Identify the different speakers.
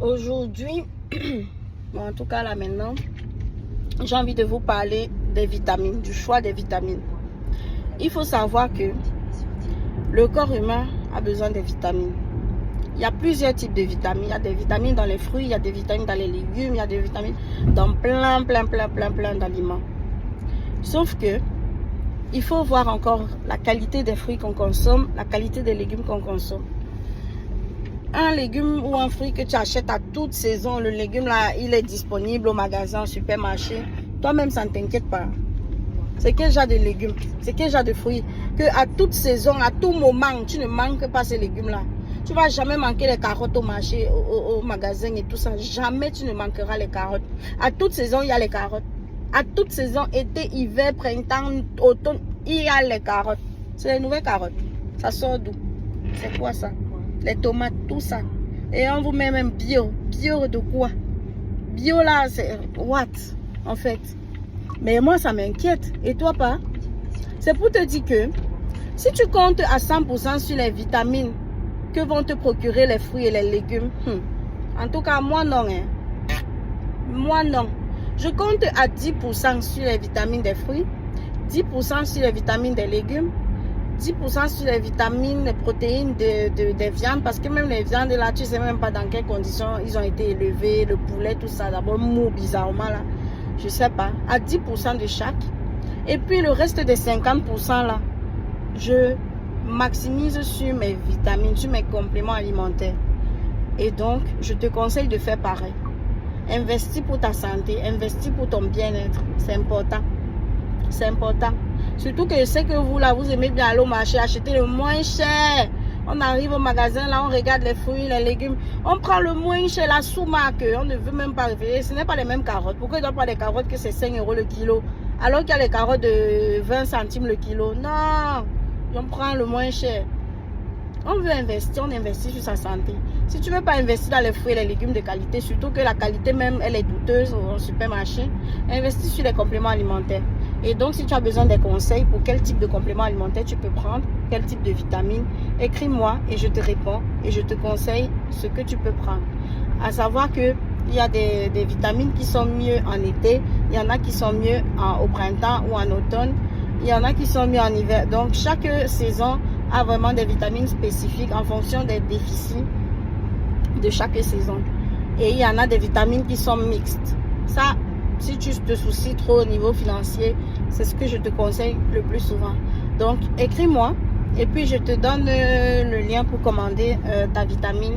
Speaker 1: Aujourd'hui, bon, en tout cas là maintenant, j'ai envie de vous parler des vitamines, du choix des vitamines. Il faut savoir que le corps humain a besoin des vitamines. Il y a plusieurs types de vitamines. Il y a des vitamines dans les fruits, il y a des vitamines dans les légumes, il y a des vitamines dans plein d'aliments. Sauf que il faut voir encore la qualité des fruits qu'on consomme, la qualité des légumes qu'on consomme. Un légume ou un fruit que tu achètes à toute saison, le légume là, il est disponible au magasin, au supermarché. Toi-même, ça ne t'inquiète pas. C'est quel genre de légumes, c'est quel genre de fruits que à toute saison, à tout moment, tu ne manques pas ces légumes-là. Tu ne vas jamais manquer les carottes au marché, au magasin et tout ça. Jamais tu ne manqueras les carottes. À toute saison, il y a les carottes. À toute saison, été, hiver, printemps, automne, il y a les carottes. C'est les nouvelles carottes. Ça sort d'où? C'est quoi ça? Les tomates, tout ça. Et on vous met même bio. Bio de quoi? Bio là, c'est what en fait? Mais moi, ça m'inquiète. Et toi pas? C'est pour te dire que si tu comptes à 100% sur les vitamines que vont te procurer les fruits et les légumes, en tout cas, moi non. Moi non. Je compte à 10% sur les vitamines des fruits, 10% sur les vitamines des légumes, 10% sur les vitamines, les protéines des viandes, parce que même les viandes là, tu sais même pas dans quelles conditions ils ont été élevés, le poulet, tout ça, d'abord mou bizarrement là, je sais pas, à 10% de chaque. Et puis le reste des 50% là, je maximise sur mes vitamines, sur mes compléments alimentaires. Et donc, je te conseille de faire pareil. Investis pour ta santé, investis pour ton bien-être, c'est important. C'est important. Surtout que je sais que vous là, vous aimez bien aller au marché, acheter le moins cher. On arrive au magasin, là, on regarde les fruits, les légumes. On prend le moins cher, la sous-marque. On ne veut même pas réveiller. Ce n'est pas les mêmes carottes. Pourquoi ils doivent prendre des carottes que c'est 5 € le kilo? Alors qu'il y a les carottes de 20 centimes le kilo. Non, on prend le moins cher. On veut investir, on investit sur sa santé. Si tu ne veux pas investir dans les fruits et les légumes de qualité, surtout que la qualité même, elle est douteuse au supermarché, investis sur les compléments alimentaires. Et donc, si tu as besoin des conseils pour quel type de complément alimentaire tu peux prendre, quel type de vitamines, écris-moi et je te réponds et je te conseille ce que tu peux prendre. À savoir que il y a des vitamines qui sont mieux en été, il y en a qui sont mieux au printemps ou en automne, il y en a qui sont mieux en hiver. Donc, chaque saison a vraiment des vitamines spécifiques en fonction des déficits de chaque saison. Et il y en a des vitamines qui sont mixtes. Ça, si tu te soucies trop au niveau financier, c'est ce que je te conseille le plus souvent. Donc, écris-moi et puis je te donne le lien pour commander ta vitamine